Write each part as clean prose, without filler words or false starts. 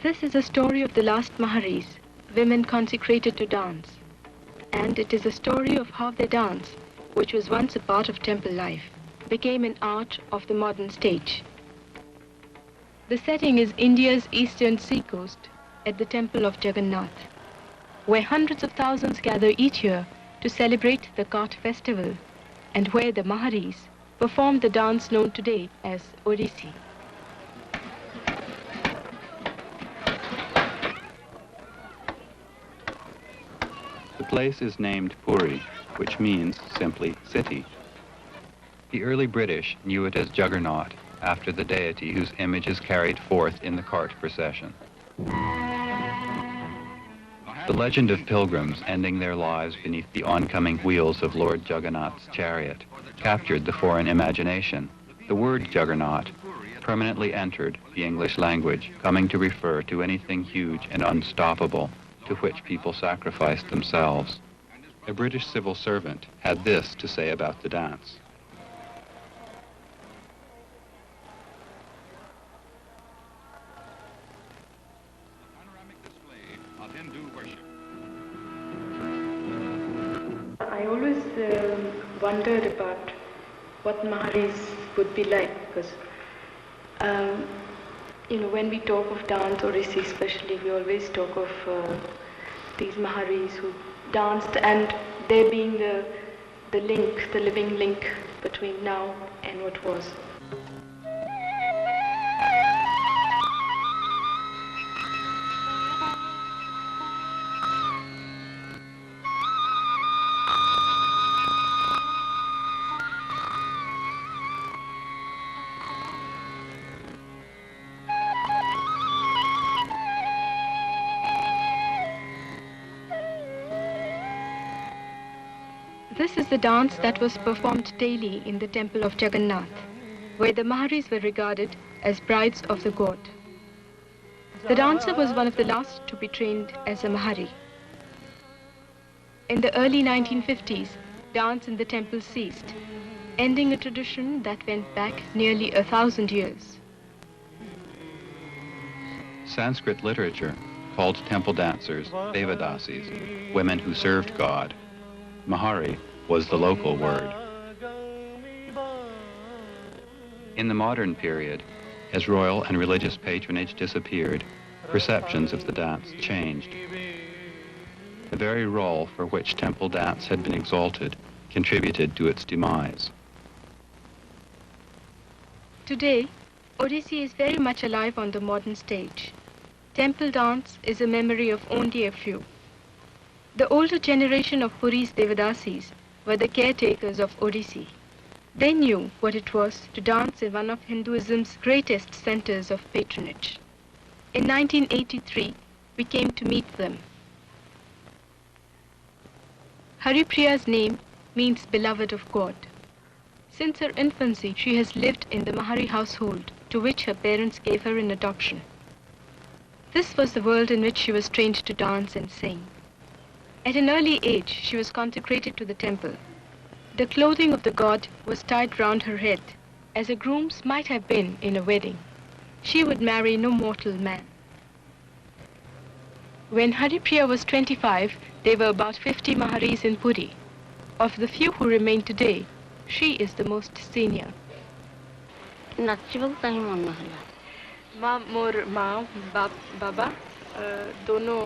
This is a story of the last Maharis, women consecrated to dance. And it is a story of how their dance, which was once a part of temple life, became an art of the modern stage. The setting is India's eastern seacoast at the temple of Jagannath, where hundreds of thousands gather each year to celebrate the Kart festival, and where the Maharis perform the dance known today as Odissi. The place is named Puri, which means simply city. The early British knew it as Juggernaut, after the deity whose image is carried forth in the cart procession. The legend of pilgrims ending their lives beneath the oncoming wheels of Lord Juggernaut's chariot captured the foreign imagination. The word Juggernaut permanently entered the English language, coming to refer to anything huge and unstoppable to which people sacrificed themselves. A British civil servant had this to say about the dance. I always wondered about what Maharis would be like, because when we talk of dance, Odissi especially, we always talk of these Maharis who danced, and there being the link, the living link between now and what was. This is the dance that was performed daily in the temple of Jagannath, where the Maharis were regarded as brides of the god. The dancer was one of the last to be trained as a Mahari. In the early 1950s, dance in the temple ceased, ending a tradition that went back nearly 1,000 years. Sanskrit literature called temple dancers Devadasis, women who served God. Mahari was the local word. In the modern period, as royal and religious patronage disappeared, perceptions of the dance changed. The very role for which temple dance had been exalted contributed to its demise. Today, Odissi is very much alive on the modern stage. Temple dance is a memory of only a few. The older generation of Puri's Devadasis were the caretakers of Odissi. They knew what it was to dance in one of Hinduism's greatest centers of patronage. In 1983, we came to meet them. Haripriya's name means beloved of God. Since her infancy, she has lived in the Mahari household to which her parents gave her in adoption. This was the world in which she was trained to dance and sing. At an early age, she was consecrated to the temple. The clothing of the god was tied round her head, as a groom's might have been in a wedding. She would marry no mortal man. When Haripriya was 25, there were about 50 Maharis in Puri. Of the few who remain today, she is the most senior. माँ मोर माँ बाबा दोनों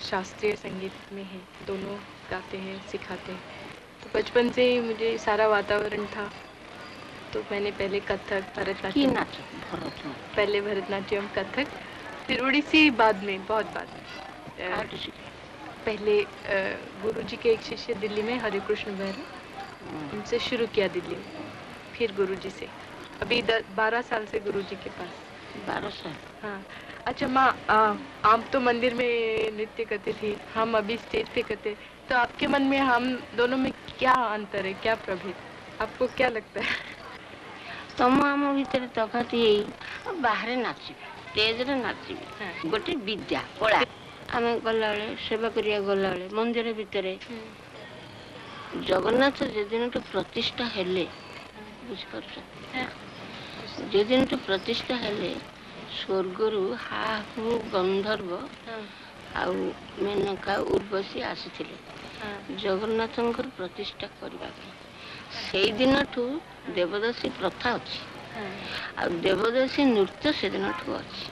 शास्त्रीय संगीत में हैं, दोनों गाते हैं, सिखाते हैं। तो बचपन से ही मुझे सारा वातावरण था, तो मैंने पहले कथक, भरतनाट्यम, पहले भरतनाट्यम, कथक, फिर ओडिसी बाद में, बहुत बाद में। पहले गुरुजी के एक शिष्य दिल्ली में, हरे कृष्ण बहरा, उनसे शुरू किया दिल्ली में, फिर गुरुजी से। अभी 12 साल से गुरुजी के पास। 12 साल? हाँ। अच्छा माँ, आप तो मंदिर में नृत्य करते थे, हम अभी स्टेज पे करते, तो आपके मन में हम दोनों में क्या अंतर है, क्या प्रभेद, आपको क्या लगता है? तम आम भीतर तफात यही बाहर नाचे, स्टेज रे नाचे, गोटे विद्या कला आम गला सेवा करिया गला मंदिर भीतर जगन्नाथ जेदिन प्रतिष्ठा हेले बुझ पारछ जेदिन प्रतिष्ठा हेले ସ୍ୱର୍ଗରୁ ହାହୁ ଗନ୍ଧର୍ବ ଆଉ ମେନକା ଉର୍ବଶୀ ଆସିଥିଲେ ଜଗନ୍ନାଥଙ୍କର ପ୍ରତିଷ୍ଠା କରିବା ପାଇଁ। ସେଇଦିନଠୁ ଦେବଦାସୀ ପ୍ରଥା ଅଛି ଆଉ ଦେବଦାସୀ ନୃତ୍ୟ ସେଦିନଠୁ ଅଛି।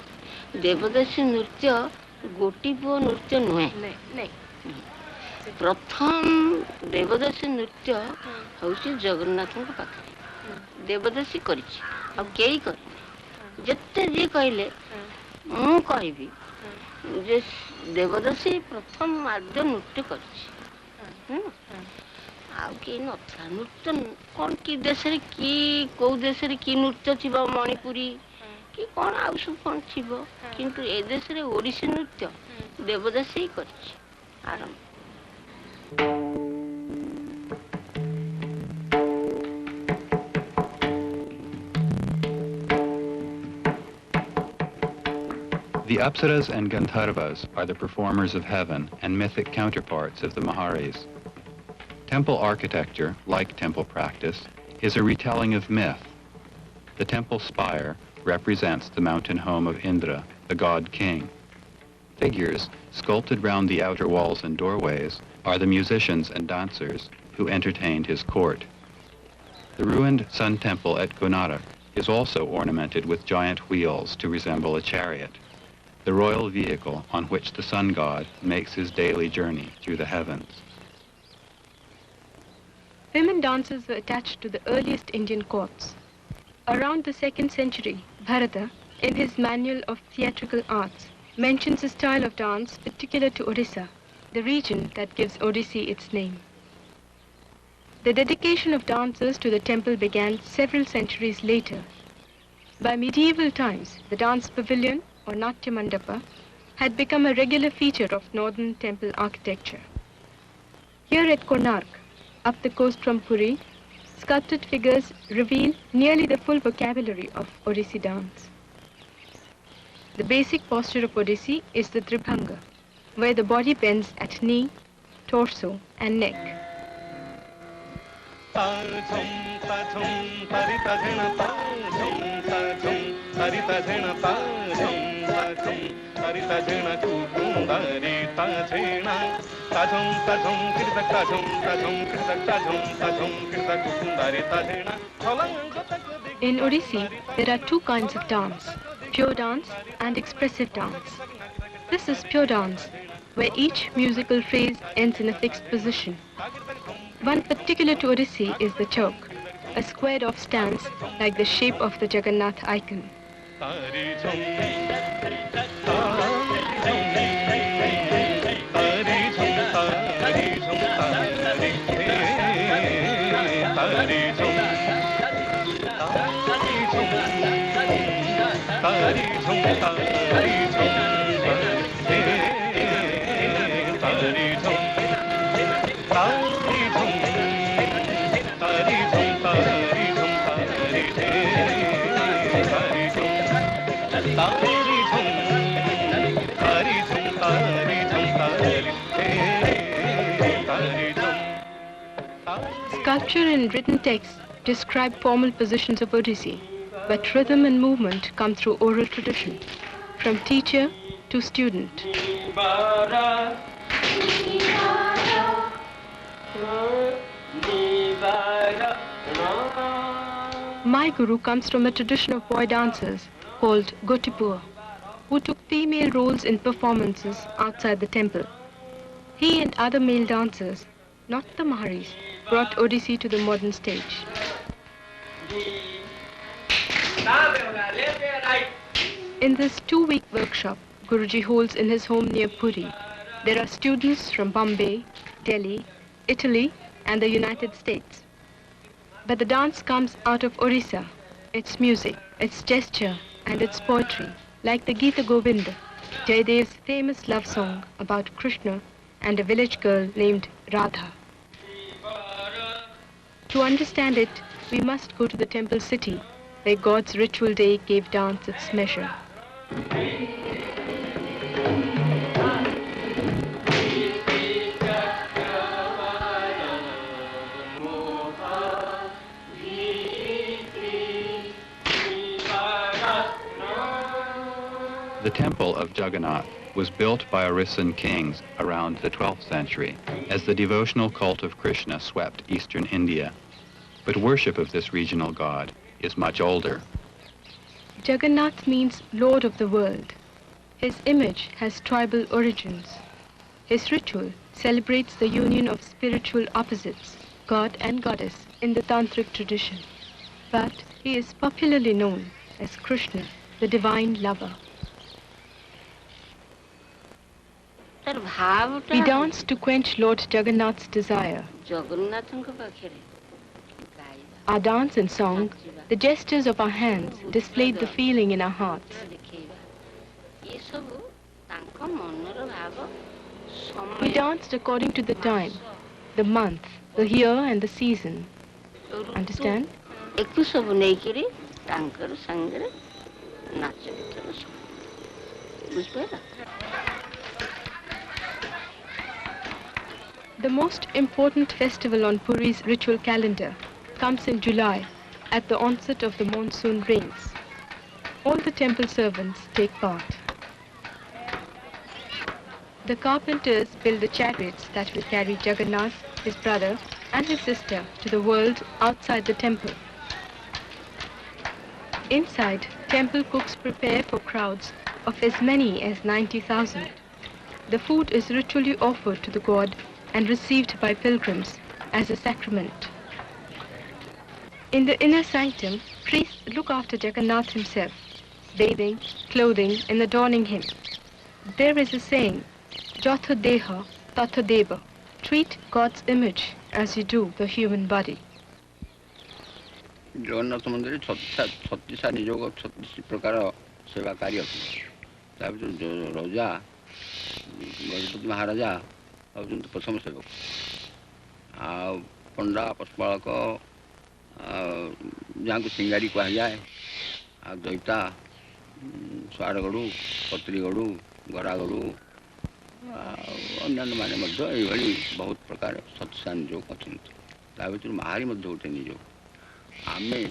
ଦେବଦାସୀ ନୃତ୍ୟ ଗୋଟି ପୁଅ ନୃତ୍ୟ ନୁହେଁ। ପ୍ରଥମ ଦେବଦାସୀ ନୃତ୍ୟ ହେଉଛି ଜଗନ୍ନାଥଙ୍କ ପାଖରେ ଦେବଦାସୀ କରିଛି ଆଉ କେହି କରିନି। ଯେତେ ଯିଏ କହିଲେ ମୁଁ କହିବି ଯେ ଦେବଦାସୀ ପ୍ରଥମ ଆଦ୍ୟ ନୃତ୍ୟ କରିଛି। ଆଉ କେହି ନଥିଲା। ନୃତ୍ୟ କ'ଣ କି ଦେଶରେ କି କୋଉ ଦେଶରେ କି ନୃତ୍ୟ ଥିବ, ମଣିପୁରୀ କି କ'ଣ ଆଉ ସବୁ କ'ଣ ଥିବ, କିନ୍ତୁ ଏ ଦେଶରେ ଓଡ଼ିଶୀ ନୃତ୍ୟ ଦେବଦାସୀ ହିଁ କରିଛି ଆରମ୍ଭ। The Apsaras and Gandharvas are the performers of heaven and mythic counterparts of the Maharis. Temple architecture, like temple practice, is a retelling of myth. The temple spire represents the mountain home of Indra, the god king. Figures, sculpted round the outer walls and doorways, are the musicians and dancers who entertained his court. The ruined Sun Temple at Konarak is also ornamented with giant wheels to resemble a chariot, the royal vehicle on which the sun god makes his daily journey through the heavens. Women dancers were attached to the earliest Indian courts. Around the 2nd century, Bharata, in his Manual of Theatrical Arts, mentions a style of dance particular to Odisha, the region that gives Odissi its name. The dedication of dancers to the temple began several centuries later. By medieval times, the dance pavilion, or Natya Mandapa, had become a regular feature of northern temple architecture. Here at Konark, up the coast from Puri, sculpted figures reveal nearly the full vocabulary of Odissi dance. The basic posture of Odissi is the Tribhanga, where the body bends at knee, torso, and neck. In Odissi, there are two kinds of dance, pure dance and expressive dance. This is pure dance, where each musical phrase ends in a fixed position. One particular to Odissi is the chowk, a squared-off stance like the shape of the Jagannath icon. Sculpture and written text describe formal positions of Odissi, but rhythm and movement come through oral tradition, from teacher to student. My guru comes from a tradition of boy dancers called Gotipur, who took female roles in performances outside the temple. He and other male dancers, not the Maharis, brought Odissi to the modern stage. In this 2-week workshop Guruji holds in his home near Puri, there are students from Bombay, Delhi, Italy, and the United States. But the dance comes out of Odisha, its music, its gesture, and its poetry, like the Gita Govinda, Jayadev's famous love song about Krishna and a village girl named Radha. To understand it, we must go to the temple city, where God's ritual day gave dance its measure. The temple of Jagannath was built by Orissan kings around the 12th century as the devotional cult of Krishna swept eastern India. But worship of this regional god is much older. Jagannath means Lord of the world. His image has tribal origins. His ritual celebrates the union of spiritual opposites, god and goddess, in the tantric tradition. But he is popularly known as Krishna, the divine lover. We dance to quench Lord Jagannath's desire. Our dance and song, the gestures of our hands displayed the feeling in our hearts. We danced according to the time, the month, the year and the season. Understand? The most important festival on Puri's ritual calendar comes in July at the onset of the monsoon rains. All the temple servants take part. The carpenters build the chariots that will carry Jagannath, his brother, and his sister to the world outside the temple. Inside, temple cooks prepare for crowds of as many as 90,000. The food is ritually offered to the god and received by pilgrims as a sacrament. In the inner sanctum, priests look after Jagannath himself, bathing, clothing, and adorning him. There is a saying, Jatha Deha Tatha Deva. Treat God's image as you do the human body. Jagannath ମନ୍ଦିରରେ 36 ନିଯୋଗ 36 ପ୍ରକାର ସେବା କାର୍ଯ୍ୟ ଅଛି ତା ଭିତରୁ ରଜା ଗଜପତି ମହାରାଜା ହେଉଛନ୍ତି ପ୍ରଥମ ସେବକ ଆଉ ପଣ୍ଡା ପଶୁପାଳକ ଯାହାଙ୍କୁ ସିଙ୍ଗାରୀ କୁହାଯାଏ ଆଉ ଦଇତା ସ୍ୱାରଗଡ଼ୁ ପତ୍ରୀଗଡ଼ୁ ଗରାଗଡ଼ୁ ଆଉ ଅନ୍ୟାନ୍ୟ ମାନେ ମଧ୍ୟ ଏଇଭଳି ବହୁତ ପ୍ରକାର 37 ନିଯୋଗ ଅଛନ୍ତି ତା ଭିତରୁ ମାହାରୀ ମଧ୍ୟ ଗୋଟେ ନିଯୋଗ आमे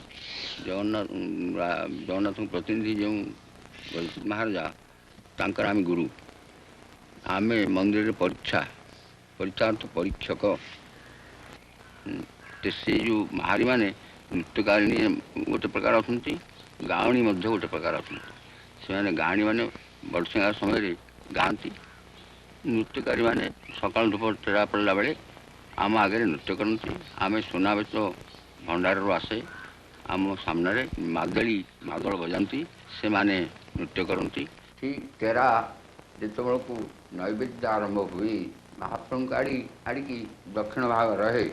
जगन्नाथ प्रतिनिधि जो गजपति महाराजा तांकर आमे गुरु आमे मंदिर परीक्षा अर्थ परीक्षक से जो महारी माने नृत्यकारिणी गोटे प्रकार अच्छा गावणी गोटे प्रकार अच्छा से गाणी मैंने बड़सिंगार समय गाँति नृत्यकारी मैंने सकाल धूप टेरा पड़ा बेले आम आगे नृत्य करती आम सुनावेश भंडार आसे आम सामने मादली मादल बजाती से माने नृत्य करती ठीक तेरा जिते बेलू नैवेद्य आरंभ हुए महाप्रभु आड़िकी दक्षिण भाग रहे.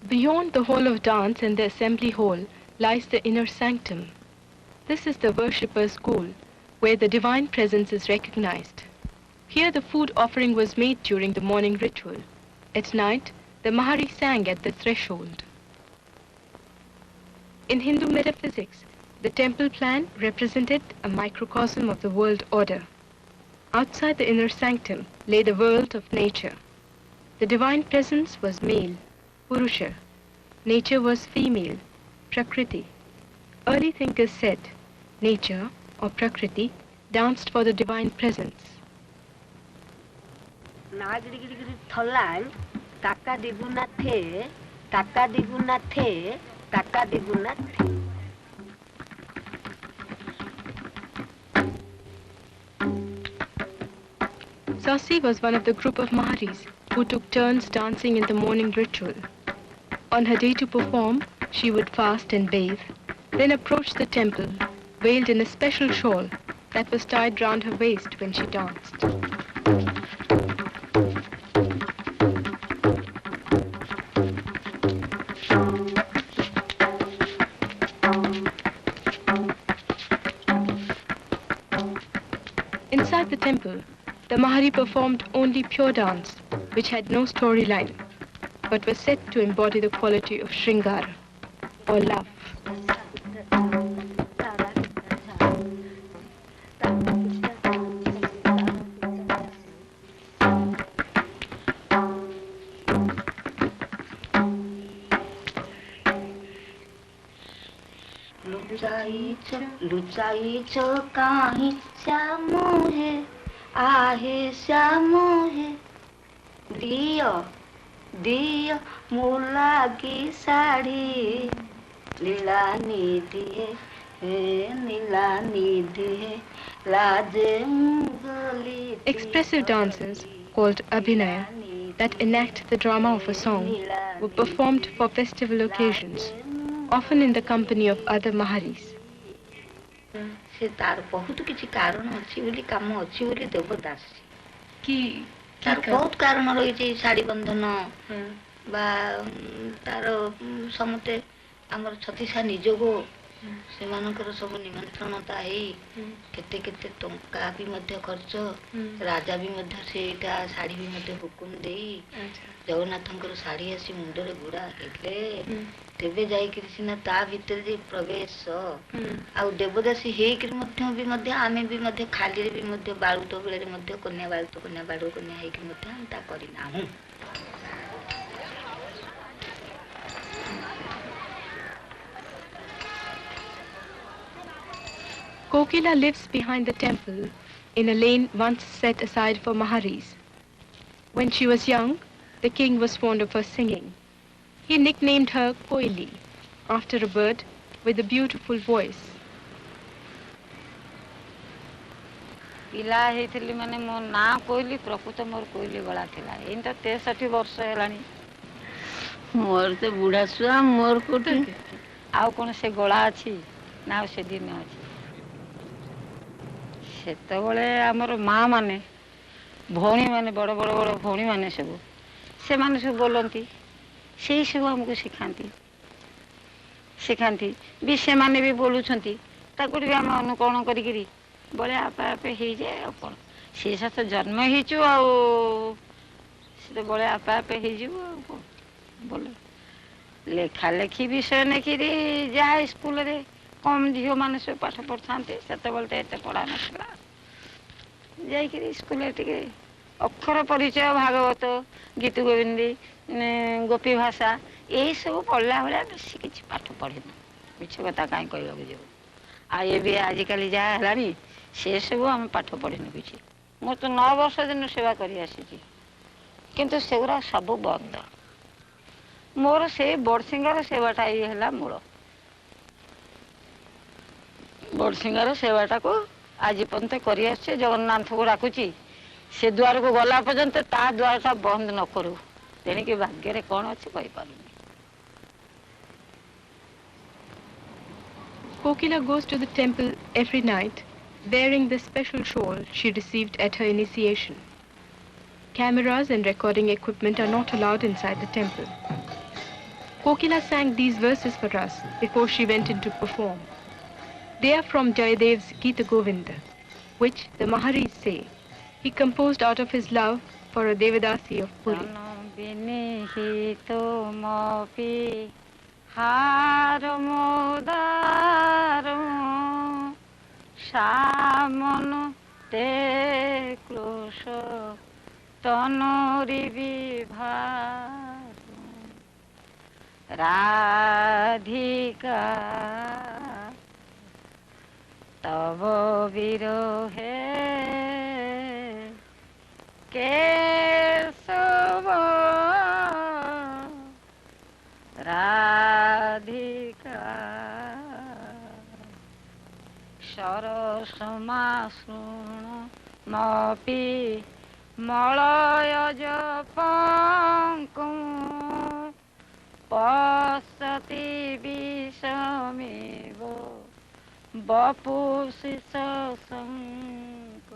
Beyond the hall of dance and the assembly hall lies the inner sanctum. This is the worshipper's school, where the divine presence is recognized. Here the food offering was made during the morning ritual. At night, the Mahari sang at the threshold. In Hindu metaphysics, the temple plan represented a microcosm of the world order. Outside the inner sanctum lay the world of nature. The divine presence was male, Purusha. Nature was female, Prakriti. Early thinkers said, nature, or Prakriti, danced for the divine presence. Sasi was one of the group of Maharis who took turns dancing in the morning ritual. On her day to perform, she would fast and bathe, then approach the temple, veiled in a special shawl that was tied round her waist when she danced. Inside the temple, the Mahari performed only pure dance, which had no storyline, but was said to embody the quality of Shringara, or love. लुचाईच काही श्याम हे आहे श्याम हे दिय दिय मुलागी साडी लीला निधी हे नीला निधी हे लाजे मुगली. Expressive dances called abhinaya that enact the drama of a song were performed for festival occasions, often in the company of other maharis. से तार बहुत किसी कारण अच्छी बोली काम अच्छी बोली देवदास कि तार बहुत कारण रही शाड़ी बंधन बा तार समते आमर छतीसा निजोग से मानकर सब निमंत्रणता है केते केते टंका भी मध्य खर्च राजा भी मध्य सेटा साड़ी भी मध्य हुकुम दे जगन्नाथंकर साड़ी आसी मुंडरे गुड़ा हेले तेबे जाई कृष्ण ता भीतर जे प्रवेश आ देवदासी हे कि मध्य भी मध्य आमे भी मध्य खाली रे भी मध्य बाळुत बेले मध्य कन्या बाळुत कन्या बाळु कन्या हे कि मध्य हम ता करि नाहु. Kokila lives behind the temple in a lane once set aside for maharis. When she was young, the king was fond of her singing. He nicknamed her Koili, after a bird with a beautiful voice. पिला हेतली माने मो ना कोइली प्रकृत मोर कोइली गला थिला इन त 63 वर्ष हेलानी मोर ते बुढ़ा सुआ मोर कोठी आउ कोन से गला अछि ना से दिन अछि सेतबले हमर मां माने भौणी माने बड़ बड़ बड़ भौणी माने सब से माने सब बोलंती से सब हमको सिखांती भी से माने भी बोलुछंती ताकुर भी हम अनुकरण करिगिरी बोले आपे आपे ही जाए अपन से तो जन्म हिचु आ से बोले आपे आपे ही जीव बोले लेखा लेखी विषय नहीं जा स्कूल रे कम झील मैंने सब पाठ पढ़ा से बोलते एत पढ़ा ना जा स्कूल टे अक्षर परिचय भागवत गीत गोविंदी गोपी भाषा यही सब पढ़ला भाया बेस किसी पाठ पढ़ेनु मिछ कथा कहीं कहवाक जीव आ ये भी आजिकल जहाँ है से सब आम पाठ पढ़ीनु किसी मो तो 9 वर्ष दिन सेवा करी आसी किंतु सेगुरा सब बंद मोर से बड़सिंगार सेवाटा ही है मूल बड़सिंगार सेवाटा को आज पर्यंत कर जगन्नाथ को डाकुची से द्वार को गला पर्यंत ता द्वारटा बंद न करू तेणिक भाग्य कौन अच्छे कहीपर. Kokila goes to the temple every night bearing the special shawl she received at her initiation. Cameras and recording equipment are not allowed inside the temple. Kokila sang these verses for us before she went in to perform. They are from Jayadev's Gita Govinda, which the Maharis say he composed out of his love for a Devadasi of Puri. सामनु ते crochet तनोरी Vibhar Radhika तब विरोहे केशव राधिका सरसमा शृणु मपि मलयज पंकु पश्यति विषमेव वपुषि सशंक.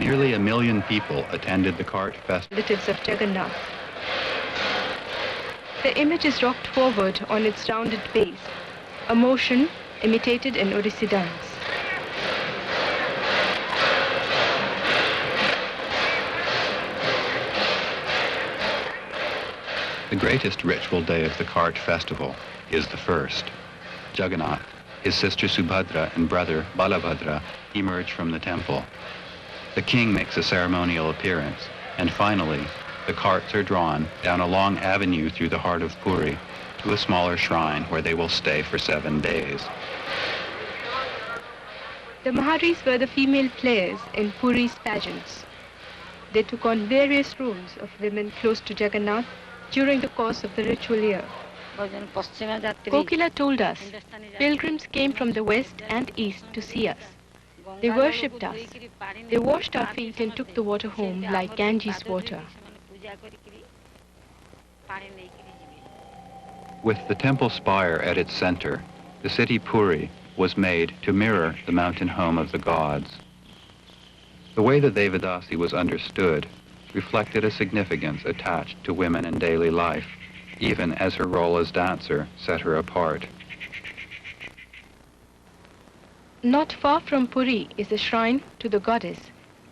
Nearly 1 million people attended the cart festival. Relatives of Jagannath. The image is rocked forward on its rounded base, a motion imitated in Odissi dance. The greatest ritual day of the cart festival is the first. Jagannath, his sister Subhadra, and brother Balabhadra emerge from the temple. The king makes a ceremonial appearance, and finally, the carts are drawn down a long avenue through the heart of Puri to a smaller shrine where they will stay for 7 days. The Maharis were the female players in Puri's pageants. They took on various roles of women close to Jagannath during the course of the ritual year. Kokila told us, pilgrims came from the west and east to see us. They worshipped us. They washed our feet and took the water home like Ganges water. With the temple spire at its center, the city Puri was made to mirror the mountain home of the gods. The way the Devadasi was understood reflected a significance attached to women in daily life, even as her role as dancer set her apart. Not far from Puri is a shrine to the goddess,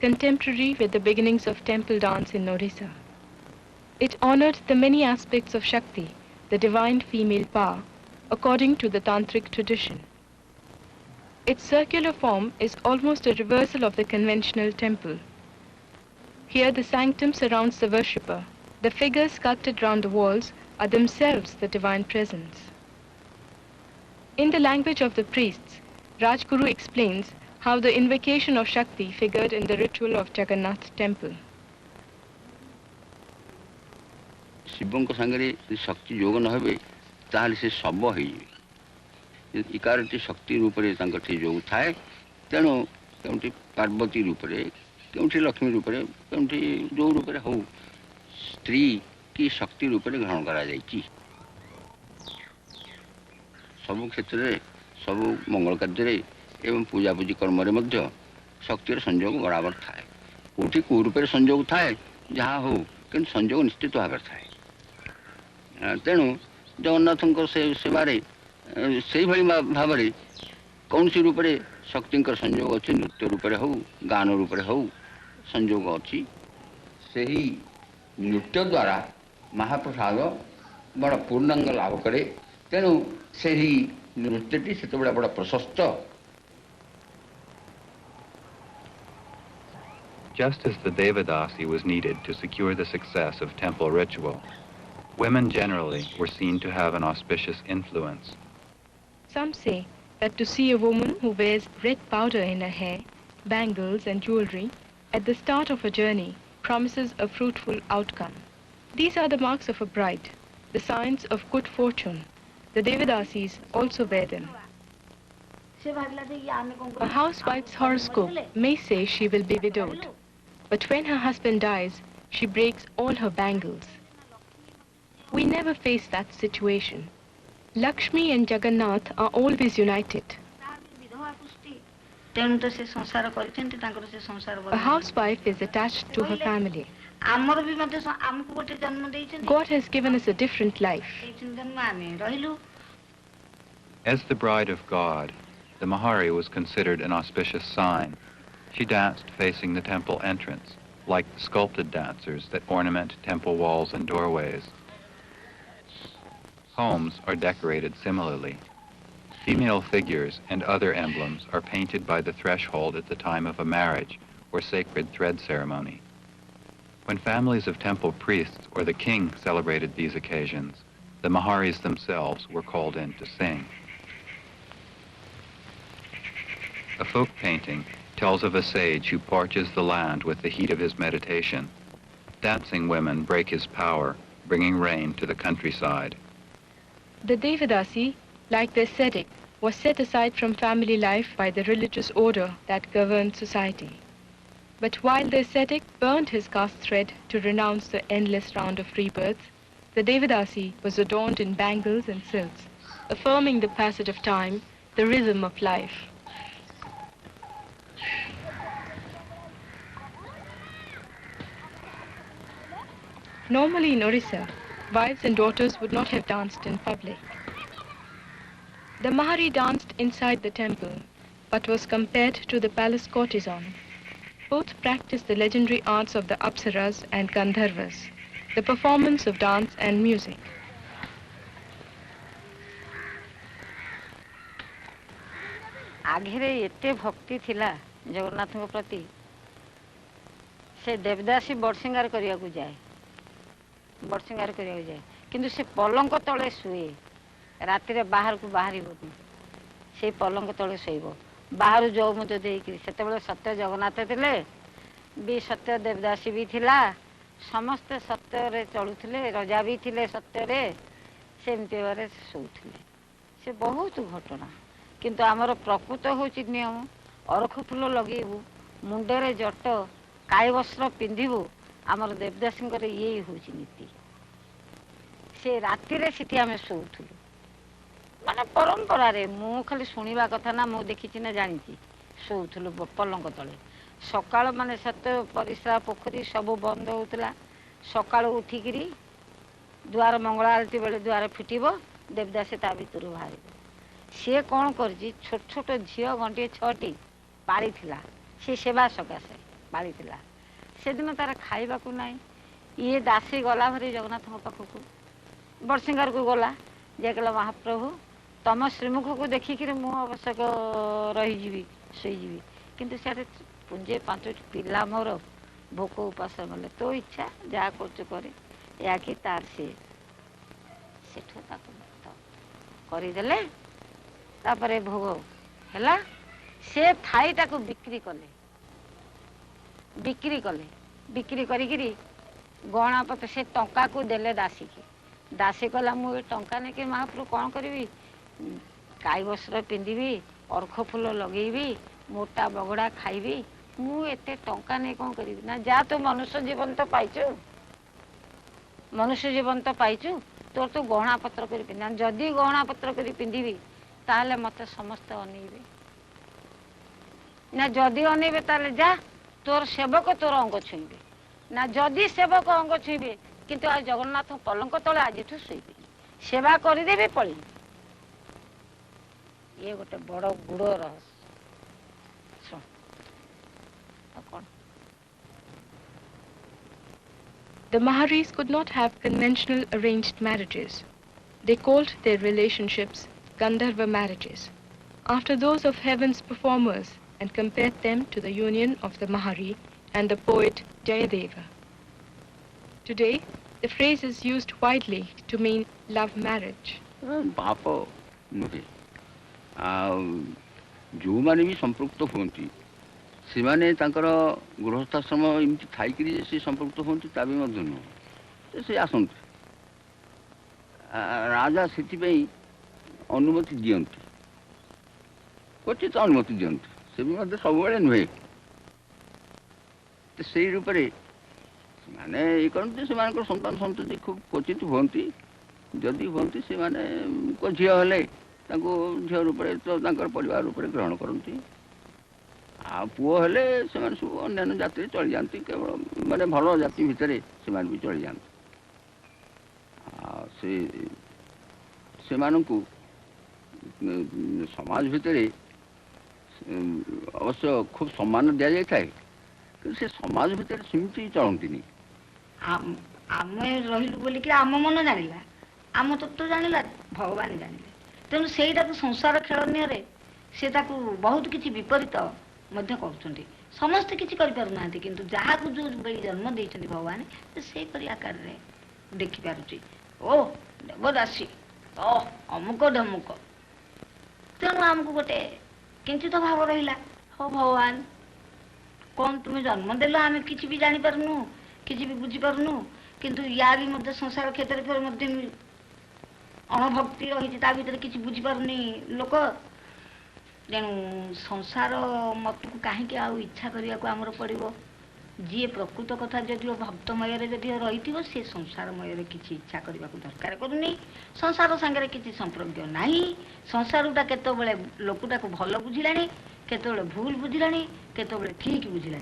contemporary with the beginnings of temple dance in Odisha. It honored the many aspects of Shakti, the divine female power, according to the tantric tradition. Its circular form is almost a reversal of the conventional temple. Here the sanctum surrounds the worshipper. The figures sculpted round the walls are themselves the divine presence. In the language of the priests, Rajguru explains how the invocation of Shakti figured in the ritual of Jagannath temple. ଶିବଙ୍କ ସାଙ୍ଗରେ ଯଦି ଶକ୍ତି ଯୋଗ ନ ହେବେ ତାହେଲେ ସେ ଶବ ହେଇଯିବେ। ଇକାରଟି ଶକ୍ତି ରୂପରେ ତାଙ୍କଠି ଯୋଗ ଥାଏ, ତେଣୁ କେଉଁଠି ପାର୍ବତୀ ରୂପରେ, କେଉଁଠି ଲକ୍ଷ୍ମୀ ରୂପରେ, କେଉଁଠି ଯେଉଁ ରୂପରେ ହଉ ସ୍ତ୍ରୀ କି ଶକ୍ତି ରୂପରେ ଗ୍ରହଣ କରାଯାଇଛି। ସବୁ କ୍ଷେତ୍ରରେ, ସବୁ ମଙ୍ଗଳ କାର୍ଯ୍ୟରେ ଏବଂ ପୂଜାପୂଜି କର୍ମରେ ମଧ୍ୟ ଶକ୍ତିର ସଂଯୋଗ ବରାବର ଥାଏ। କେଉଁଠି କେଉଁ ରୂପରେ ସଂଯୋଗ ଥାଏ, ଯାହା ହଉ କିନ୍ତୁ ସଂଯୋଗ ନିଶ୍ଚିତ ଭାବରେ ଥାଏ। ତେଣୁ ଜଗନ୍ନାଥଙ୍କ ସେବାରେ ସେଇଭଳି ଭାବରେ କୌଣସି ରୂପରେ ଶକ୍ତିଙ୍କର ସଂଯୋଗ ଅଛି, ନୃତ୍ୟ ରୂପରେ ହଉ, ଗାନ ରୂପରେ ହଉ ସଂଯୋଗ ଅଛି। ସେହି ନୃତ୍ୟ ଦ୍ୱାରା ମହାପ୍ରସାଦ ବଡ଼ ପୂର୍ଣ୍ଣାଙ୍ଗ ଲାଭ କରେ। ତେଣୁ ସେହି ନୃତ୍ୟଟି ସେତେବେଳେ ବଡ଼ ପ୍ରଶସ୍ତ। Just as the Devadasi was needed to secure the success of temple ritual, women generally were seen to have an auspicious influence. Some say that to see a woman who wears red powder in her hair, bangles and jewelry at the start of a journey promises a fruitful outcome. These are the marks of a bride, the signs of good fortune. The Devadasis also wear them. A housewife's horoscope may say she will be widowed, but when her husband dies, she breaks all her bangles. We never face that situation. Lakshmi and Jagannath are always united. A housewife is attached to her family. God has given us a different life. As the bride of God, the Mahari was considered an auspicious sign. She danced facing the temple entrance, like the sculpted dancers that ornament temple walls and doorways. Homes are decorated similarly. Female figures and other emblems are painted by the threshold at the time of a marriage or sacred thread ceremony. When families of temple priests or the king celebrated these occasions, the Maharis themselves were called in to sing. A folk painting tells of a sage who parches the land with the heat of his meditation. Dancing women break his power, bringing rain to the countryside. The Devadasi, like the ascetic, was set aside from family life by the religious order that governed society. But while the ascetic burned his caste thread to renounce the endless round of rebirth, the Devadasi was adorned in bangles and silks, affirming the passage of time, the rhythm of life. Normally in Odisha, wives and daughters would not have danced in public. The Mahari danced inside the temple, but was compared to the palace courtesan. Both practiced the legendary arts of the Apsaras and Gandharvas, the performance of dance and music. आघिरे एते भक्ति थिला जगन्नाथ प्रति से देवदासी बड़सिंगार करिया को जाए बड़सिंगार करिया जाए किंतु से पलंक तले शुए राति रे बाहर को बाहरी से पलंक तले शोब बाहर जो मत से सत्य जगन्नाथ थिले भी सत्य देवदासी भी थिला समस्ते सत्य रे चलुथिले रजा भी थिले सत्य रे सेमती बारे शोथुले से बहुत घटना किंतु आमर प्रकृत होची नियम अरख फूल लगेबू मुंडे जट काई वस्त्र पिंधबू आमर देवदासी ये हूँ नीति से राति आम शोथुलु माने परंपरा रे मु खाली शुणा कथा ना मु देखी ना जानी शोथुलु पलंक तले सकाल माने सत्य परिश्रा पोखरी सब बंद होता सकाल उठिकी द्वार मंगला आरती बेले द्वार फिटब देवदासी ता भर बाहर सी कौन कर छोट छोट झी घंटे 6टी पाली सी सेवा सकाशे पाली से दिन तार खाइबा को नाई ये दासी गला भरी जगन्नाथ पाखक बड़सिंगार को गला जे कहला महाप्रभु तम श्रीमुख को देखिक मु आवश्यक रहीजी शोजी किंतु सियाड़े पुंजे 5टी पिला मोर भोक उपास गले तो इच्छा जहाँ कर या कि तार से करदेले तापरे भोग हैला से थाई ताको बिक्री कले बिक्री करी गहना पत्र से टंका को देले दासी की दासी कहला मुझे टंका नहीं कि महाप्रभु कौन करी काई वस्त्र पिंधि अर्घ फूल लगेबी मोटा बगड़ा खाइबी मु एते टंका नहीं कौन करी ना जा तो मनुष्य जीवन तो पाइचु तोर तो गहना पत्र कर पिंधा जदि गहना पत्र कर पिंधि ताहले मत समस्त अनेबे ना जदि अनेबे ताहले जा तोर सेवक तोर अंग छुईबे ना जदि सेवक अंग छुईबे किंतु आज जगन्नाथ पलंक तले आज शोबे सेवा करदेबे पड़ी ये गोटे बड़ गुड़ रहस्य कौन The Maharis could not have conventional arranged marriages. They called their relationships Gandharva marriages, after those of heaven's performers, and compared them to the union of the Mahari and the poet Jayadeva. Today, the phrase is used widely to mean love marriage. बाप मुझे जो माने भी संपृक्त होती से माने गृहस्थाश्रम एमती थी से संपृक्त होती ता भी नुह से आसती राजा से अनुमति दियंती क्वचित अनुमति दियंती से भी सब नुहे से रूप माने ये करते से संतान संतति खूब क्वचित हमें जदि हमें से झी हेले झील रूप तो परिवार रूप ग्रहण करती आ पुओ हेले से सब अन्य जाति चली जाती केवल माने भल जाति भितर से भी चली जाती से समाज भितर अवश्य खूब सम्मान दि जाए कि से समाज भितर सेमती चलती आम रही बोलिक आम मन जाना आम तत्व जाना भगवान जाने तेणु से संसार खेल से बहुत किसी विपरीत कर समस्ते किसी करना किंतु जहाँ को जो जन्म देते भगवान से आकार देखिपारे ओ देवदासी ओ अमुक ढमुक तेणु आमको गोटे किंचित भाव रहा हो भगवान कौन तुम्हें जन्म देल आम कि भी जापारनु कि भी बुझीपारनु किंतु या भी संसार क्षेत्र पर अणभक्ति रही भर किसी बुझीपारनी लोक तेणु संसार मत को कहीं इच्छा करने को आमर पड़ो जी प्रकृत कथा जदि भक्तमय जदि रही सी संसारमय किसी इच्छा करने को दरकार करूनी संसार सांगे किसी संपर्क ना संसारटा केतबले लोकटा को भल बुझिला केतबले भूल बुझिला केतबले ठीक बुझिला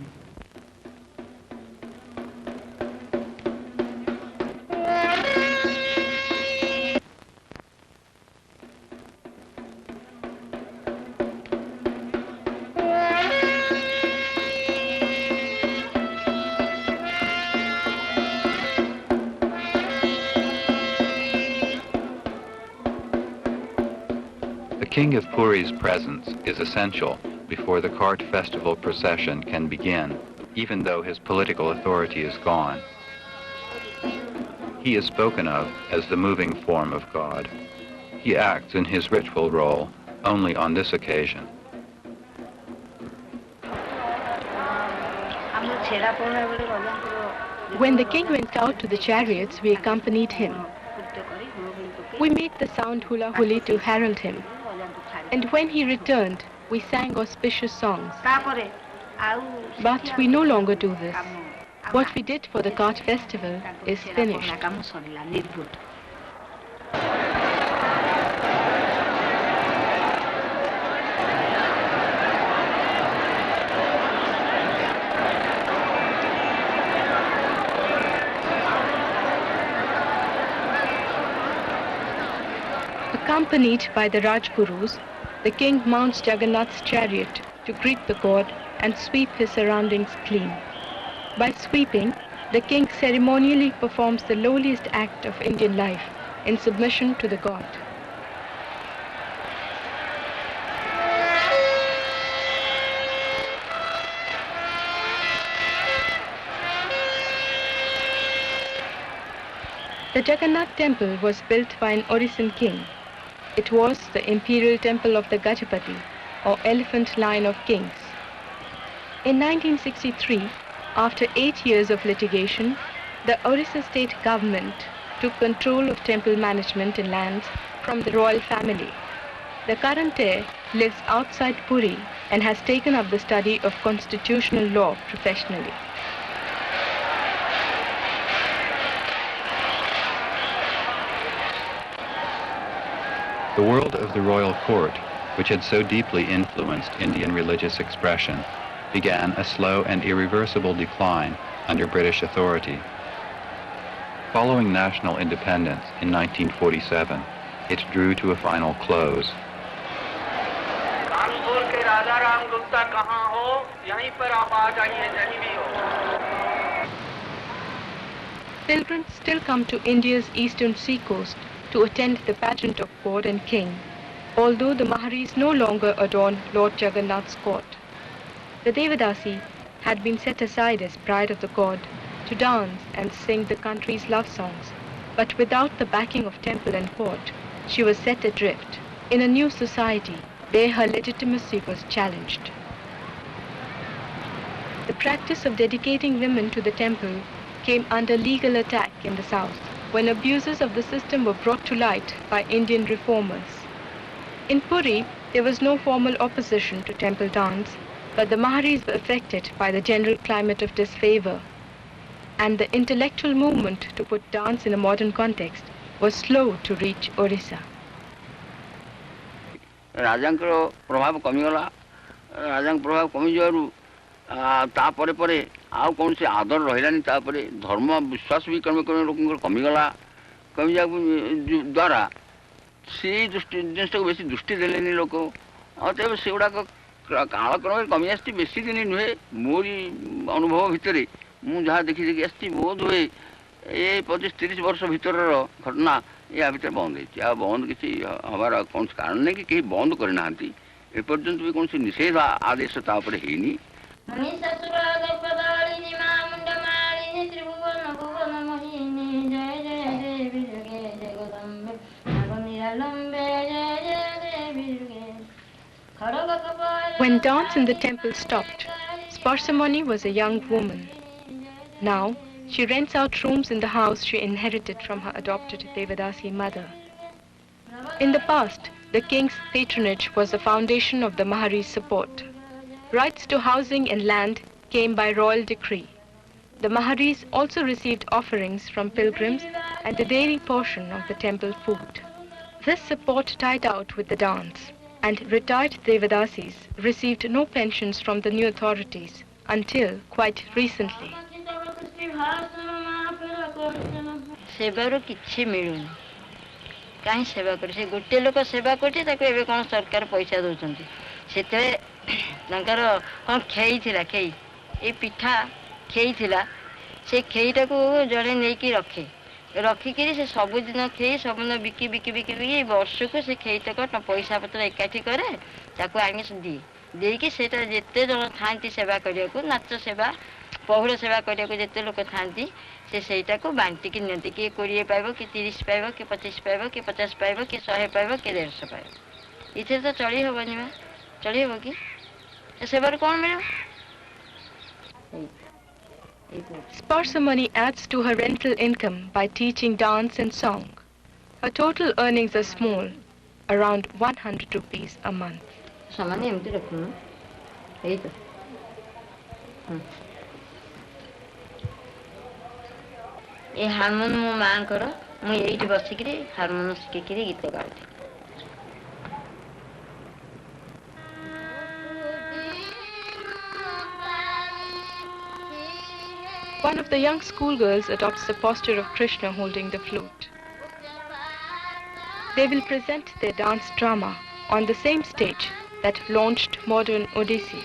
king of Puri's presence is essential before the cart festival procession can begin, even though his political authority is gone. He is spoken of as the moving form of God. He acts in his ritual role only on this occasion. When the king went out to the chariots, we accompanied him. We made the sound hula huli to herald him. And when he returned, we sang auspicious songs. But we no longer do this. What we did for the cart festival is finished. Accompanied by the Rajgurus, the king mounts Jagannath's chariot to greet the god and sweep his surroundings clean. By sweeping, the king ceremonially performs the lowliest act of Indian life in submission to the god. The Jagannath temple was built by an Odissi king. It was the imperial temple of the Gajapati, or elephant line of kings. In 1963, after 8 years of litigation, the Odissi state government took control of temple management and lands from the royal family. The current heir lives outside Puri and has taken up the study of constitutional law professionally. The world of the royal court, which had so deeply influenced Indian religious expression, began a slow and irreversible decline under British authority. Following national independence in 1947, it drew to a final close. Pilgrims still come to India's eastern seacoast to attend the pageant of god and king, although the Maharis no longer adorn Lord Jagannath's court. The Devadasi had been set aside as bride of the god to dance and sing the country's love songs, but without the backing of temple and court, she was set adrift in a new society where her legitimacy was challenged. The practice of dedicating women to the temple came under legal attack in the south when abuses of the system were brought to light by Indian reformers. In Puri, there was no formal opposition to temple dance, but the Maharis were affected by the general climate of disfavor, and the intellectual movement to put dance in a modern context was slow to reach Odisha. ରାଜାଙ୍କର ପ୍ରଭାବ କମିଗଲା ରାଜାଙ୍କ ପ୍ରଭାବ କମିଯିବାରୁ ତାପରେ ପରେ ଆଉ କୌଣସି ଆଦର ରହିଲାନି ତାପରେ ଧର୍ମ ବିଶ୍ୱାସ ବି କ୍ରମେ କ୍ରମେ ଲୋକଙ୍କର କମିଗଲା କମିଯିବା ଦ୍ୱାରା ସେଇ ଜିନିଷଟାକୁ ବେଶୀ ଦୃଷ୍ଟି ଦେଲେନି ଲୋକ ଆଉ ତେବେ ସେଗୁଡ଼ାକ କାଳକ୍ରମରେ କମି ଆସିଛି ବେଶୀ ଦିନ ନୁହେଁ ମୋରି ଅନୁଭବ ଭିତରେ ମୁଁ ଯାହା ଦେଖି ଦେଖି ଆସିଛି ବୋଧ ହୁଏ ଏ 25-30 ବର୍ଷ ଭିତରର ଘଟଣା ୟା ଭିତରେ ବନ୍ଦ ହେଇଛି ଆଉ ବନ୍ଦ କିଛି ହେବାର କୌଣସି କାରଣ ନାହିଁ କି କେହି ବନ୍ଦ କରିନାହାନ୍ତି ଏପର୍ଯ୍ୟନ୍ତ ବି କୌଣସି ନିଷେଧ ଆଦେଶ ତା ଉପରେ ହେଇନି। When dance in the temple stopped, Sparsamani was a young woman. Now, she rents out rooms in the house she inherited from her adopted Devadasi mother. In the past, the king's patronage was the foundation of the Mahari's support. Rights to housing and land came by royal decree. The Maharis also received offerings from pilgrims and the daily portion of the temple food. This support died out with the dance, and retired Devadasis received no pensions from the new authorities until quite recently. सेवार किछि मिलुनी कहीं सेवा कर से गोटे लोक सेवा करते ताको एबे कोन सरकार पैसा दउचंती सेते तांकर कोन खेई थिला खेई ए पिठा खेई थिला से खेईटा को जड़े नै की रखे रखिकी से सबुदिन खेई सबुदिन बिकी बिकी बिकी बिकी वर्ष को से खेतक पैसा पत्र एकाठी करे ताको आनी दिए देकी सेटा जिते जन था सेवा करने को नाच सेवा पहुड़ सेवा करने को जिते लोक था सेटा को बांटिकी नियंती किए 20 पाइब कि 30 पाइब कि 25 पाइब कि 50 पाइब कि 100 पाइब कि 150 पाइब इथे तो चली हेनी बा चली हे कि सेवार कौन मिले Sparsamani adds to her rental income by teaching dance and song. Her total earnings are small, around 100 rupees a month. सामान्य एमती रखूँ यही तो ये हारमोनियम मो मां कर मुझे यही बसिक हारमोनियम शिखिक गीत गाती One of the young schoolgirls adopts the posture of Krishna holding the flute. They will present their dance drama on the same stage that launched modern Odissi.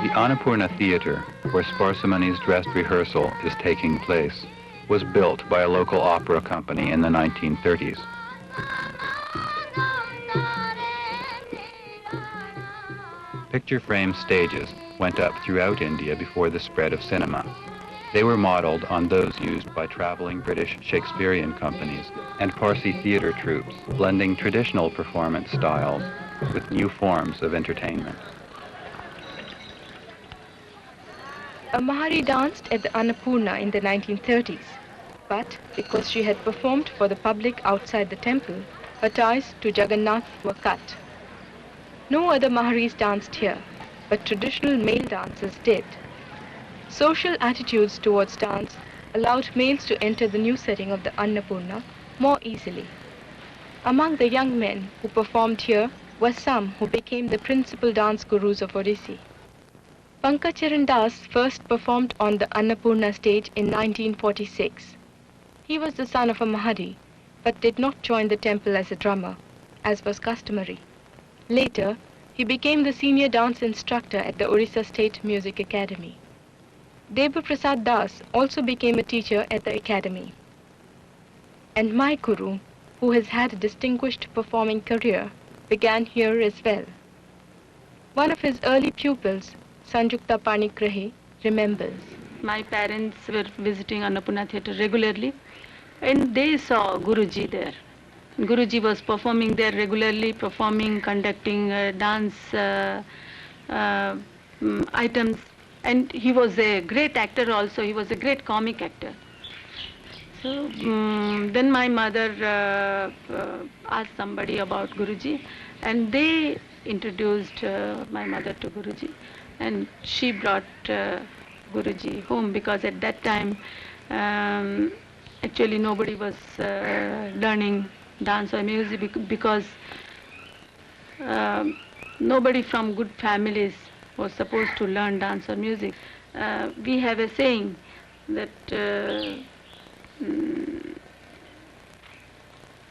The Annapurna Theatre, where Sparsamani's dress rehearsal is taking place, was built by a local opera company in the 1930s. Picture frame stages went up throughout India before the spread of cinema. They were modeled on those used by traveling British Shakespearean companies and Parsi theatre troupes, blending traditional performance styles with new forms of entertainment. A Mahari danced at the Annapurna in the 1930s, but because she had performed for the public outside the temple, her ties to Jagannath were cut. No other Maharis danced here, but traditional male dancers did. Social attitudes towards dance allowed males to enter the new setting of the Annapurna more easily. Among the young men who performed here were some who became the principal dance gurus of Odissi. Pankacharan Das first performed on the Annapurna stage in 1946. He was the son of a Mahari, but did not join the temple as a drummer, as was customary. Later, he became the senior dance instructor at the Odisha State Music Academy. Deva Prasad Das also became a teacher at the academy. And my guru, who has had a distinguished performing career, began here as well. One of his early pupils, Sanjukta Panigrahi, remembers. My parents were visiting Annapurna Theatre regularly and they saw Guruji there. Guruji was performing there regularly, conducting dance items, and he was a great actor also. He was a great comic actor. So then my mother asked somebody about Guruji, and they introduced my mother to Guruji, and she brought Guruji home because at that time actually nobody was learning dance or music because nobody from good families was supposed to learn dance or music. We have a saying that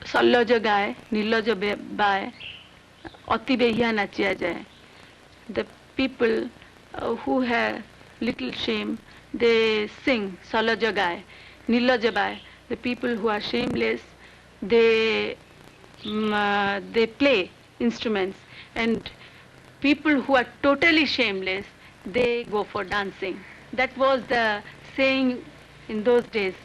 Salloja gaye, Niloja baye, Ati behiya nachiya jaye. The people who have little shame, they sing Salloja gaye, Niloja baye. The people who are shameless, they play instruments, and people who are totally shameless, they go for dancing. That was the saying in those days.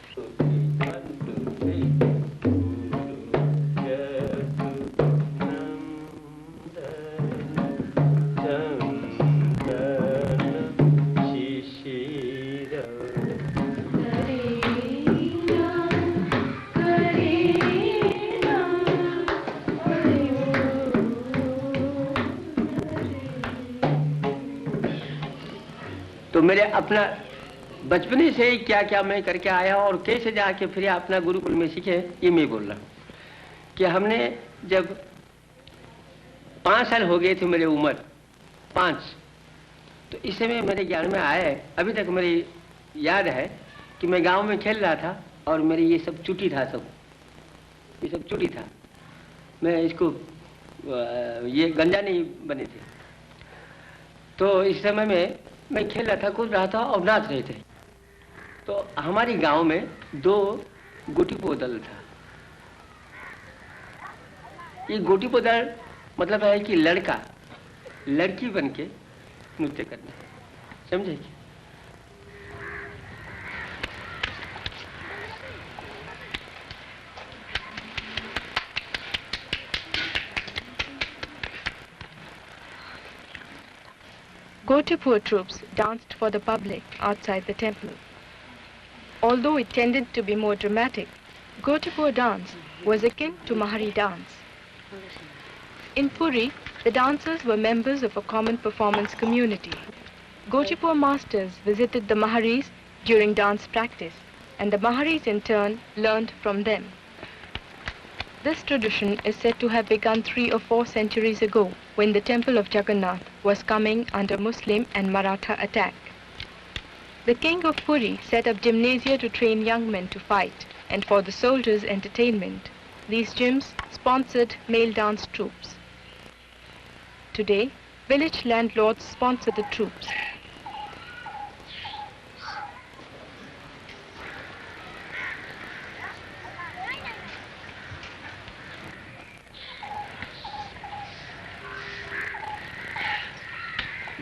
तो मेरे अपना बचपने से ही क्या क्या मैं करके आया और कैसे जाके फिर अपना गुरुकुल में सीखे, ये मैं बोल रहा हूँ कि हमने जब 5 साल हो गए थे मेरी उम्र, 5। तो इस समय मेरे ज्ञान में आया है, अभी तक मेरी याद है कि मैं गांव में खेल रहा था और मेरे ये सब चुटी था, सब ये सब चुटी था। मैं इसको ये गंजा नहीं बने थे। तो इस समय में मैं खेल रहा था, कूद रहा था और नाच रहे थे। तो हमारी गांव में 2 गोटीपो दल था। ये गोटीपो दल मतलब है कि लड़का लड़की बन के नृत्य करना, समझे? Gotipur troops danced for the public outside the temple. Although it tended to be more dramatic, Gotipur dance was akin to Mahari dance. In Puri, the dancers were members of a common performance community. Gotipur masters visited the Maharis during dance practice, and the Maharis in turn learned from them. This tradition is said to have begun 3 or 4 centuries ago, when the temple of Jagannath was coming under Muslim and Maratha attack. The king of Puri set up gymnasia to train young men to fight, and for the soldiers' entertainment, these gyms sponsored male dance troops. Today, village landlords sponsor the troops.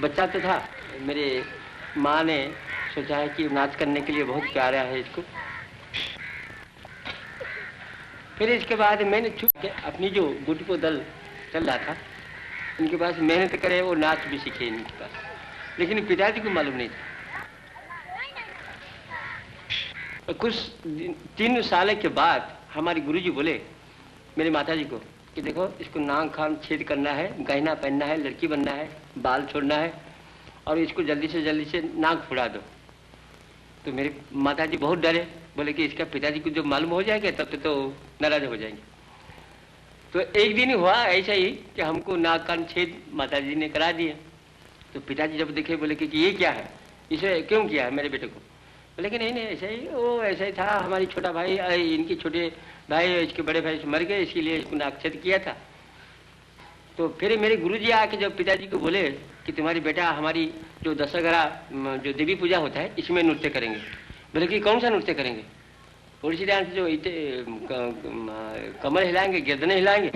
बच्चा तो था, मेरे माँ ने सोचा है कि नाच करने के लिए बहुत प्यारा है इसको। फिर इसके बाद मैंने छूट के अपनी जो गोटीपो दल चल रहा था, इनके पास मेहनत करे और नाच भी सीखे इनके पास, लेकिन पिताजी को मालूम नहीं था। और कुछ 3 साल के बाद हमारे गुरुजी बोले मेरे माताजी को कि देखो, इसको नाक कान छेद करना है, गहना पहनना है, लड़की बनना है, बाल छोड़ना है और इसको जल्दी से नाक फुड़ा दो। तो मेरे माताजी बहुत डरे, बोले कि इसका पिताजी को जब मालूम हो जाएगा तब तो नाराज हो जाएंगे। तो एक दिन हुआ ऐसा ही कि हमको नाक कान छेद माताजी ने करा दिया। तो पिताजी जब देखे बोले कि ये क्या है, इसे क्यों किया है मेरे बेटे को? बोले कि नहीं ऐसा ही, वो ऐसा ही था, हमारी छोटा भाई, इनके छोटे भाई इसके बड़े भाई से मर गए, इसीलिए इसको नाक छेद किया था। तो फिर मेरे गुरुजी आके जब पिताजी को बोले कि तुम्हारी बेटा हमारी जो दशहरा जो देवी पूजा होता है इसमें नृत्य करेंगे। बोले कि कौन सा नृत्य करेंगे? ओडिसी डांस, जो कमर हिलाएंगे, गर्दनें हिलाएंगे।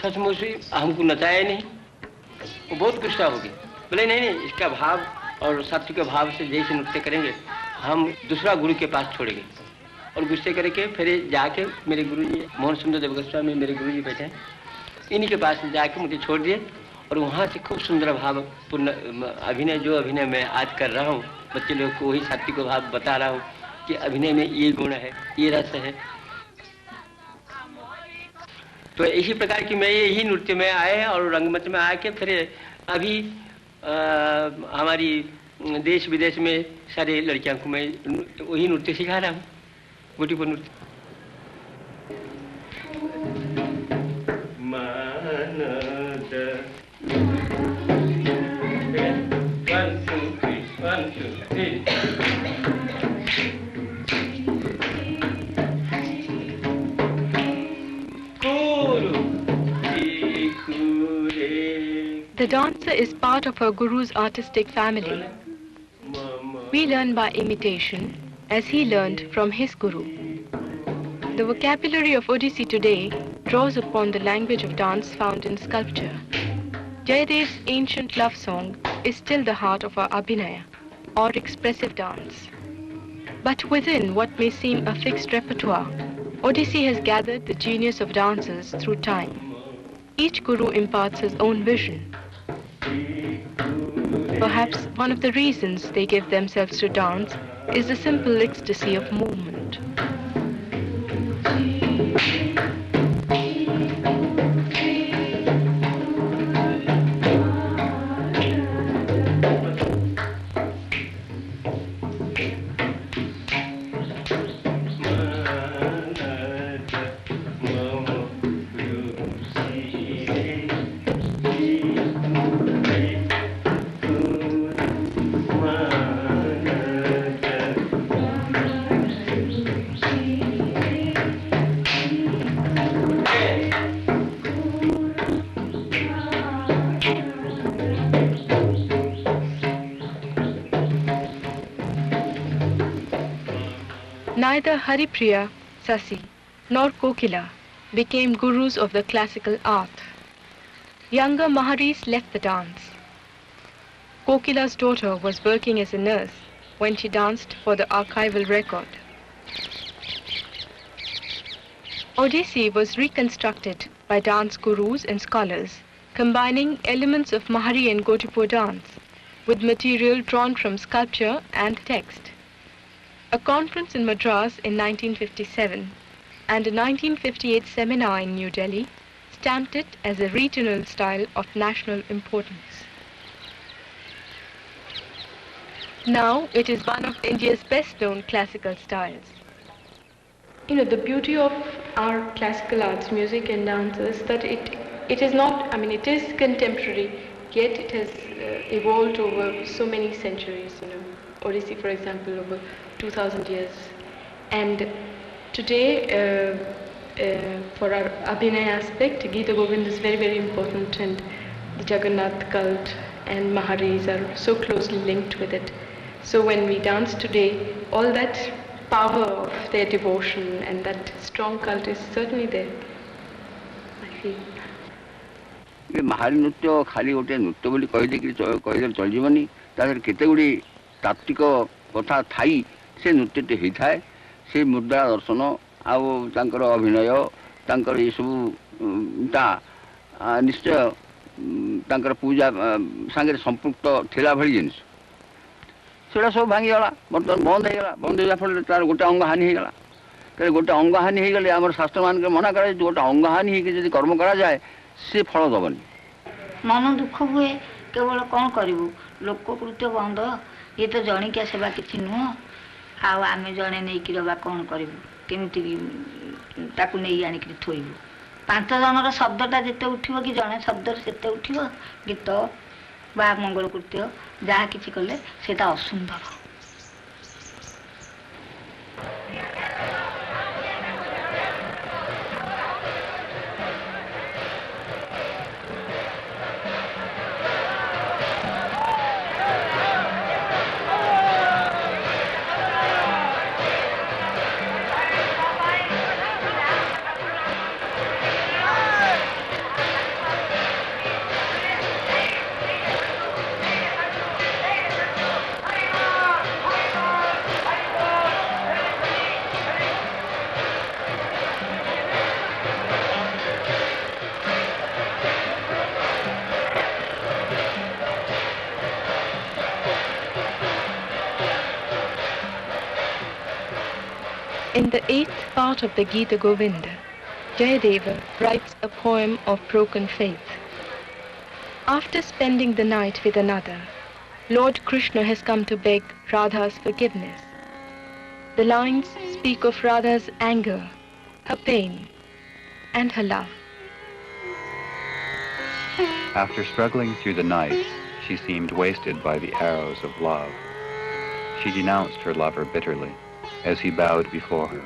सचमुच हमको नचाया नहीं, वो बहुत गुस्सा हो गई। बोले नहीं, इसका भाव और साथी के भाव से जैसे नृत्य करेंगे हम दूसरा गुरु के पास छोड़ेंगे। और गुस्से करके फिर जाके मेरे गुरुजी मोहन सुंदर देव गोस्वामी मेरे गुरुजी बैठे हैं, इन्हीं के पास जाके मुझे छोड़ दिए। और वहाँ से खूब सुंदर भाव पूर्ण अभिनय, जो अभिनय मैं आज कर रहा हूँ, बच्चे लोग को वही साथी को भाव बता रहा हूँ कि अभिनय में ये गुण है, ये रस है। तो इसी प्रकार की मैं यही नृत्य में आए और रंगमंच में आके फिर अभी हमारी देश विदेश में सारे लड़कियों को मैं वही नृत्य सिखा रहा हूँ, गोटीपो नृत्य। The dancer is part of her guru's artistic family. We learn by imitation, as he learned from his guru. The vocabulary of Odissi today draws upon the language of dance found in sculpture. Jayadev's ancient love song is still the heart of our Abhinaya, or expressive dance. But within what may seem a fixed repertoire, Odissi has gathered the genius of dancers through time. Each guru imparts his own vision. Perhaps one of the reasons they give themselves to dance is the simple ecstasy of movement. Neither Haripriya, Sasi, nor Kokila became gurus of the classical art. Younger Maharis left the dance. Kokila's daughter was working as a nurse when she danced for the archival record. Odissi was reconstructed by dance gurus and scholars, combining elements of Mahari and Gotipur dance with material drawn from sculpture and text. A conference in Madras in 1957 and a 1958 seminar in New Delhi stamped it as a regional style of national importance. Now it is one of India's best-known classical styles. You know, the beauty of our classical arts, music and dance is that it is not, I mean, it is contemporary, yet it has evolved over so many centuries, you know. Odissi, for example, over 2,000 years. And today, for our Abhinaya aspect, Gita Govind is very, very important, and the Jagannath cult and Maharis are so closely linked with it. So when we dance today, all that power of their devotion and that strong cult is certainly there, I feel. Mahari nૃତ୍ୟ ଖାଲି ଗୋଟେ ନୃତ୍ୟ ବୋଲି କହିଦେଲେ ଚଳିଯିବନି, ତା ଦେହରେ କେତେ ଗୁଡ଼ିଏ ତାତ୍ତ୍ୱିକ କଥା ଥାଇ ସେ ନୃତ୍ୟଟି ହେଇଥାଏ। ସେ ମୁଦ୍ରା ଦର୍ଶନ ଆଉ ତାଙ୍କର ଅଭିନୟ ତାଙ୍କର ଏସବୁଟା ନିଶ୍ଚୟ ତାଙ୍କର ପୂଜା ସାଙ୍ଗରେ ସମ୍ପୃକ୍ତ ଥିଲା ଭଳି ଜିନିଷ। ସେଗୁଡ଼ା ସବୁ ଭାଙ୍ଗିଗଲା, ବର୍ତ୍ତମାନ ବନ୍ଦ ହେଇଗଲା। ବନ୍ଦ ହେବା ଫଳରେ ତାର ଗୋଟେ ଅଙ୍ଗ ହାନି ହେଇଗଲା। ତେଣୁ ଗୋଟେ ଅଙ୍ଗ ହାନି ହେଇଗଲେ ଆମର ଶାସ୍ତ୍ରମାନଙ୍କରେ ମନା କରାଯାଇଛି, ଗୋଟେ ଅଙ୍ଗ ହାନି ହେଇକି ଯଦି କର୍ମ କରାଯାଏ ସେ ଫଳ ଦେବନି। ମନ ଦୁଃଖ ହୁଏ, କେବଳ କ'ଣ କରିବୁ, ଲୋକକୃତ୍ୟ ବନ୍ଦ, ଇଏ ତ ଜଣିକିଆ ସେବା କିଛି ନୁହଁ, ଆଉ ଆମେ ଜଣେ ନେଇକି ରବା କ'ଣ କରିବୁ, କେମିତି ତାକୁ ନେଇ ଆଣିକିରି ଥୋଇବୁ। 5 ଜଣର ଶବ୍ଦଟା ଯେତେ ଉଠିବ କି ଜଣେ ଶବ୍ଦରେ ସେତେ ଉଠିବ, ଗୀତ ବା ମଙ୍ଗଳକୃତ୍ୟ ଯାହା କିଛି କଲେ ସେଇଟା ଅସୁନ୍ଦର। In the 8th part of the Gita Govinda, Jayadeva writes a poem of broken faith. After spending the night with another, Lord Krishna has come to beg Radha's forgiveness. The lines speak of Radha's anger, her pain, and her love. After struggling through the night, she seemed wasted by the arrows of love. She denounced her lover bitterly as he bowed before her.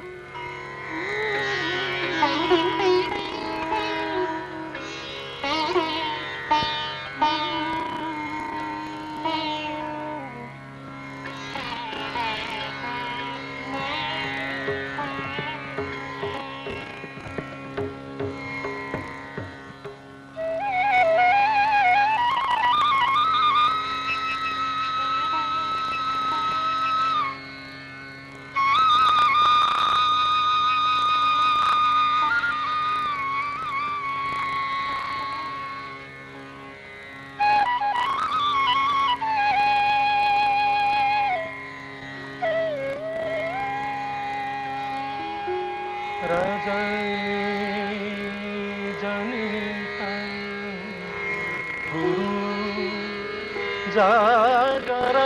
जनिता गुरु जागर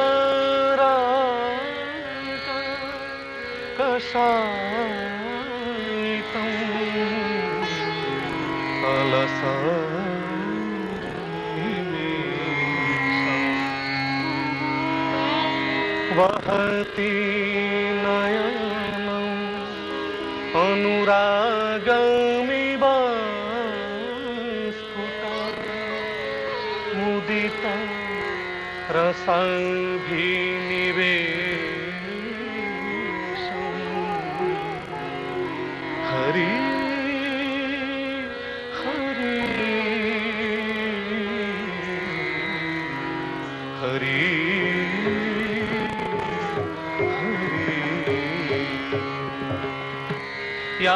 कषायितं अलसनिमेषम् वहति नयनम् अनुरागमिव स्फुटा मुदिता रसाभिनिवेशम् हरि हरि हरि या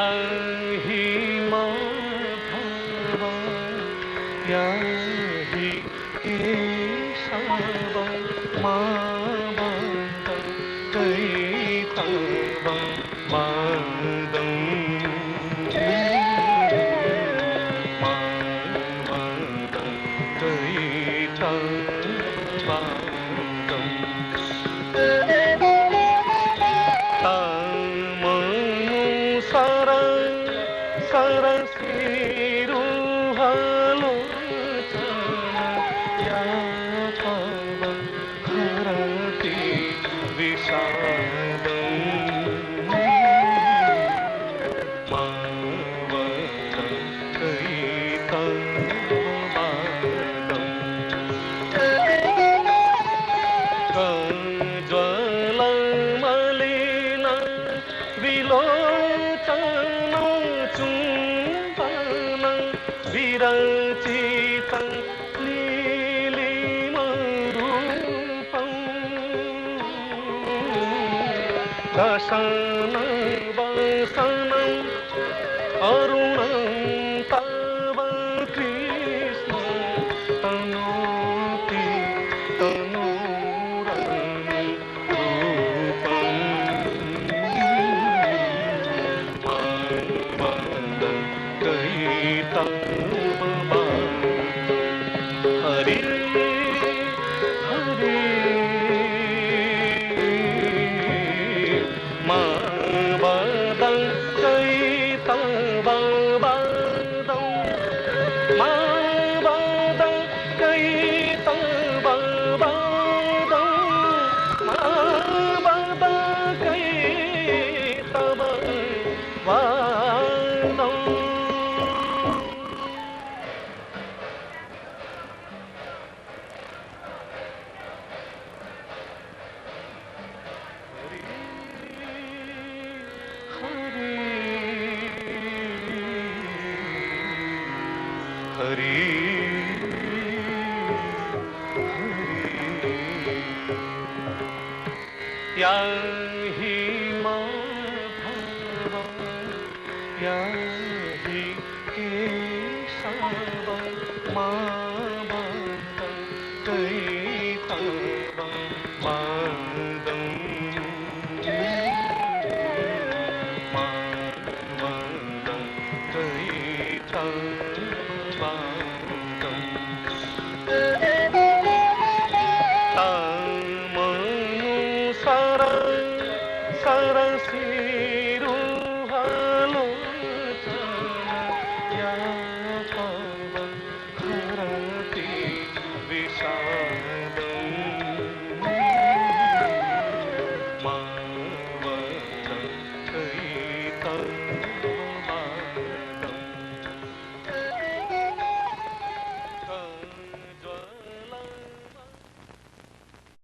हि माधव या हि केशव मावद कैतव मादं मावद कैतव मादं सरसिरुहलोचन या पव हरति विषादं मावद कैतव मादं कज्ज्वलमलिन विलोचन चुम्बन विरचितं नीलिमरूपं दशनवसनम् अरुणं तव कृष्ण तनोति तनूरं रूपम् मावद कैतव हरि हरि मावद कैतव मादं मावद कैतव मादं मावद कैतव मादं हरि या हि माधव या हि केशव मावद कैतव मादं मावद कैतव मादं तामनुसर सरसिरुहलोचन या पव हरति विषादं मावद कैतव